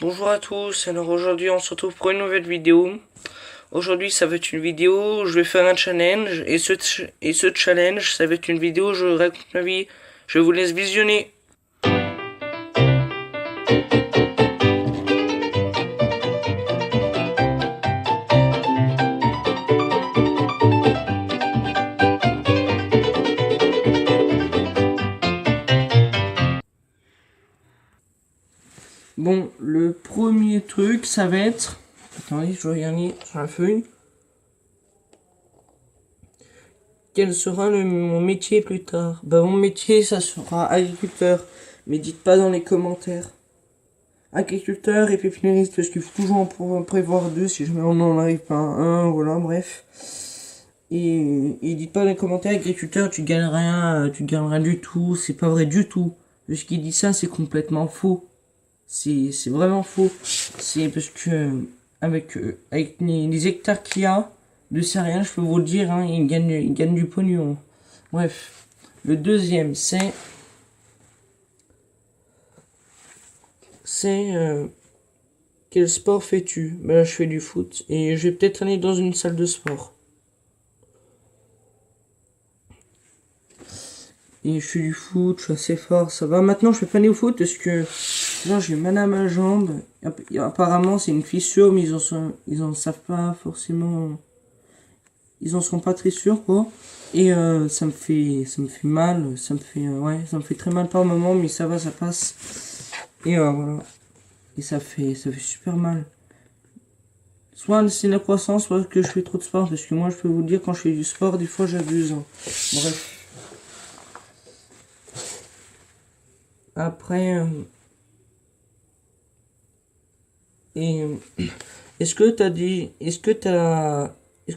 Bonjour à tous, alors aujourd'hui on se retrouve pour une nouvelle vidéo. Aujourd'hui ça va être une vidéo où je vais faire un challenge et ce challenge ça va être une vidéo où je raconte ma vie. Je vous laisse visionner. Bon, le premier truc ça va être... Attendez, je vais regarder sur la feuille. Quel sera mon métier plus tard? Bah mon métier ça sera agriculteur. Mais dites pas dans les commentaires. Agriculteur et pépiniériste parce qu'il faut toujours en prévoir deux si jamais on n'en arrive pas à un, voilà, bref. Et dites pas dans les commentaires, agriculteur, tu gagnes rien du tout, c'est pas vrai du tout. Ce qui dit ça, c'est complètement faux. C'est vraiment faux. C'est parce que, avec les hectares qu'il y a de céréales, je peux vous le dire, hein, il gagne du pognon. Bref. Le deuxième, c'est quel sport fais-tu? Ben là, je fais du foot et je vais peut-être aller dans une salle de sport. Et je fais du foot, je suis assez fort, ça va. Maintenant, je fais pas aller au foot parce que là, j'ai mal à ma jambe. Apparemment, c'est une fissure, mais ils en savent pas forcément. Ils en sont pas très sûrs, quoi. Et ça me fait mal, ouais, ça me fait très mal par moment, mais ça va, ça passe. Et voilà. Et ça fait super mal. Soit c'est la croissance, soit que je fais trop de sport, parce que moi, je peux vous dire, quand je fais du sport, des fois, j'abuse. Hein. Bref. Après, est-ce que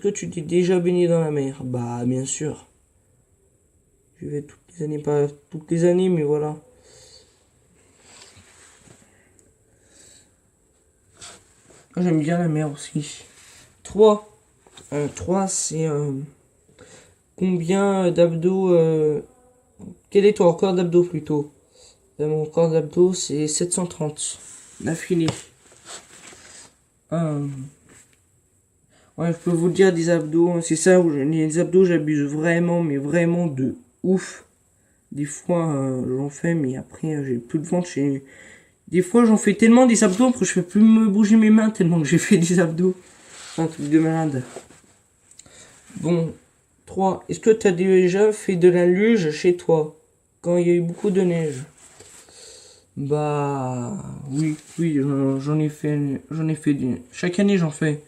tu t'es déjà baigné dans la mer? Bah, bien sûr. Je vais toutes les années, pas toutes les années, mais voilà. J'aime bien la mer aussi. 3. 3, c'est combien d'abdos quel est ton record d'abdos plutôt? Mon record d'abdos, c'est 730 d'affilée. Ouais, je peux vous dire des abdos, hein, c'est ça où les abdos j'abuse vraiment, mais vraiment de ouf. Des fois j'en fais, mais après j'ai plus de ventre. Des fois j'en fais tellement des abdos que je fais plus me bouger mes mains tellement que j'ai fait des abdos. C'est un truc de malade. Bon, 3. Est-ce que tu as déjà fait de la luge chez toi quand il y a eu beaucoup de neige? Bah oui, j'en ai fait chaque année j'en fais.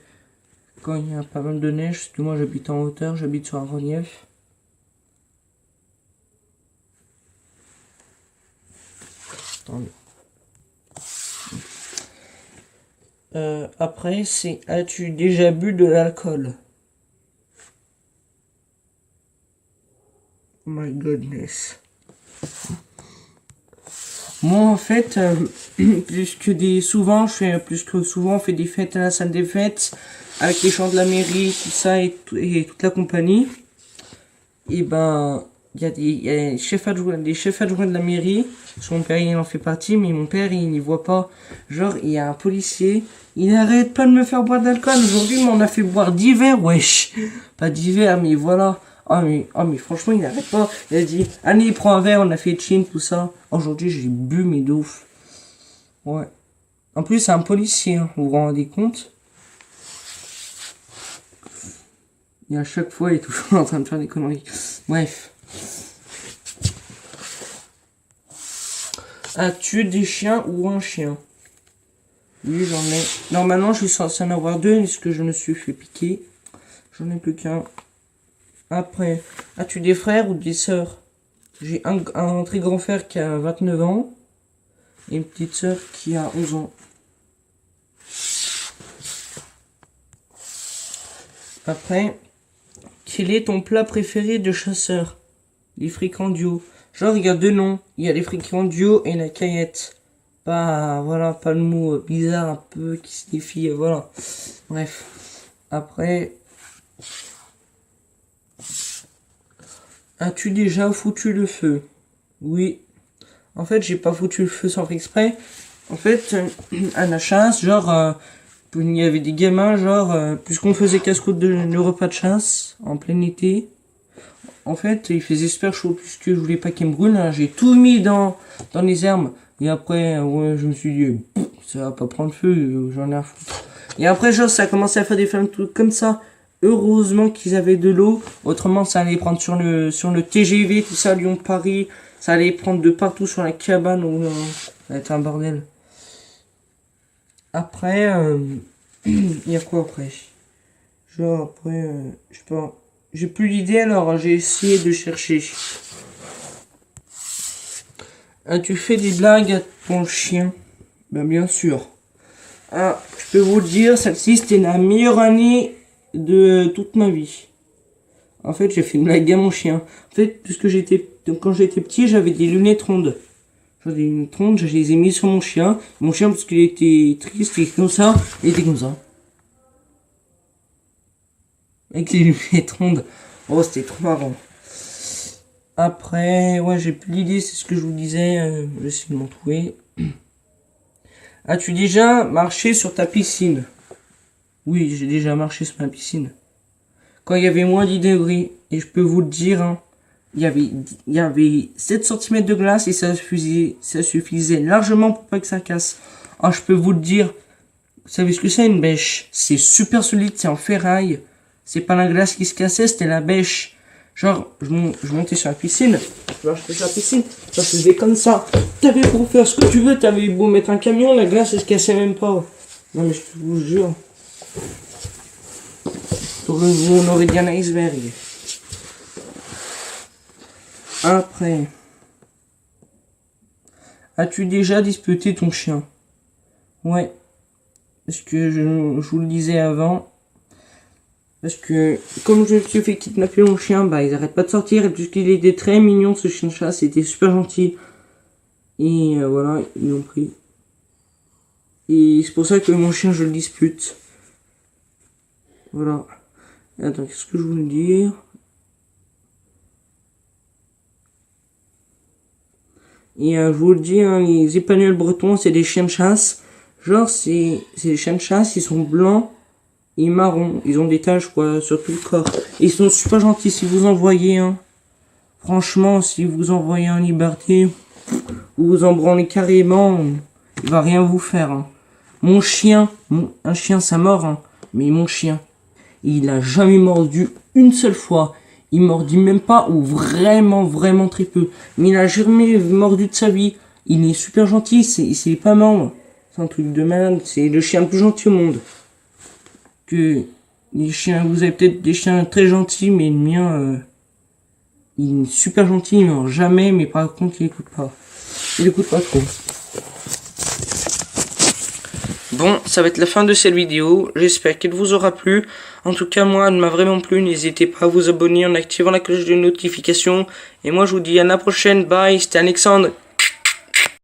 Quand il y a pas mal de neige, parce que moi j'habite en hauteur, j'habite sur un relief. Attendez. Après, c'est as-tu déjà bu de l'alcool? Oh my goodness. Moi en fait, souvent, on fait des fêtes à la salle des fêtes, avec les chants de la mairie, tout ça et toute la compagnie. Et ben, il y a des chefs adjoints de la mairie. Mon père, il en fait partie, mais mon père, il n'y voit pas. Genre, il y a un policier, il n'arrête pas de me faire boire d'alcool. Aujourd'hui, il m'en a fait boire 10 verres, wesh. Pas 10 verres, mais voilà. Mais franchement, il n'arrête pas. Il a dit, allez, il prend un verre, on a fait chin, tout ça. Aujourd'hui, j'ai bu, mais de ouf. Ouais. En plus, c'est un policier, hein, vous vous rendez compte? Et à chaque fois, il est toujours en train de faire des conneries. Bref. As-tu des chiens ou un chien? Oui, j'en ai. Normalement, je suis censé en avoir deux, puisque je me suis fait piquer. J'en ai plus qu'un. Après, as-tu des frères ou des sœurs? J'ai un très grand frère qui a 29 ans et une petite sœur qui a 11 ans. Après, quel est ton plat préféré de chasseur? Les fricandiaux. Genre, il y a deux noms. Il y a les fricandiaux et la caillette. Voilà, pas le mot bizarre un peu qui signifie, voilà. Bref. Après, as-tu déjà foutu le feu? Oui. En fait, j'ai pas foutu le feu sans faire exprès. En fait, à la chasse, genre, il y avait des gamins, genre, puisqu'on faisait casse-croûte de repas de chasse, en plein été, en fait, il faisait super chaud, puisque je voulais pas qu'il me brûle, hein, j'ai tout mis dans les herbes, et après, ouais, je me suis dit, ça va pas prendre feu, j'en ai à foutre. Et après, genre, ça a commencé à faire des flammes, trucs comme ça. Heureusement qu'ils avaient de l'eau, autrement ça allait prendre sur le TGV, tout ça, Lyon-Paris, ça allait prendre de partout sur la cabane, ou ça va être un bordel. Après, il y a quoi après? Genre après, je sais pas, j'ai plus d'idée alors j'ai essayé de chercher. Tu fais des blagues à ton chien? Ben bien sûr. Ah, je peux vous le dire, celle-ci c'était la meilleure année de toute ma vie. En fait, j'ai fait une blague à mon chien. En fait, quand j'étais petit, j'avais des lunettes rondes. J'avais des lunettes rondes, je les ai mis sur mon chien. Mon chien, parce qu'il était triste, il était comme ça, il était comme ça. Avec les lunettes rondes. Oh, c'était trop marrant. Après, ouais, j'ai plus d'idées, c'est ce que je vous disais. Je vais essayer de m'en trouver. As-tu déjà marché sur ta piscine? Oui, j'ai déjà marché sur ma piscine. Quand il y avait moins 10 degrés, et je peux vous le dire, hein, il y avait 7 cm de glace et ça suffisait largement pour pas que ça casse. Ah, je peux vous le dire, vous savez ce que c'est une bêche? C'est super solide, c'est en ferraille. C'est pas la glace qui se cassait, c'était la bêche. Genre, je montais sur la piscine, je marchais sur la piscine, ça se faisait comme ça. T'avais beau faire ce que tu veux, t'avais beau mettre un camion, la glace elle se cassait même pas. Non mais je vous jure. On aurait dit un iceberg. Après, as-tu déjà disputé ton chien? Ouais, parce que je vous le disais avant. Parce que, comme je me suis fait kidnapper mon chien, bah, ils arrêtent pas de sortir, et puisqu'il était très mignon, ce chien de chasse, c'était super gentil. Et voilà, ils l'ont pris. Et c'est pour ça que mon chien, je le dispute. Voilà. Attends, qu'est-ce que je voulais dire? Et je vous le dis, hein, les épagnols bretons, c'est des chiens de chasse. Genre, c'est des chiens de chasse, ils sont blancs et marrons. Ils ont des taches, quoi, sur tout le corps. Et ils sont super gentils si vous en voyez un. Franchement, si vous en voyez un liberté, vous vous en branlez carrément, il va rien vous faire. Hein. Mon chien, un chien ça mord, hein, mais mon chien, il a jamais mordu une seule fois. Il mordit même pas ou vraiment très peu. Mais il a jamais mordu de sa vie. Il est super gentil, c'est pas mort. C'est un truc de malade, c'est le chien le plus gentil au monde. Que les chiens, vous avez peut-être des chiens très gentils, mais le mien, il est super gentil, il mord jamais, mais par contre il écoute pas. Il écoute pas trop. Bon, ça va être la fin de cette vidéo. J'espère qu'elle vous aura plu. En tout cas, moi, elle m'a vraiment plu. N'hésitez pas à vous abonner en activant la cloche de notification. Et moi, je vous dis à la prochaine. Bye, c'était Alexandre.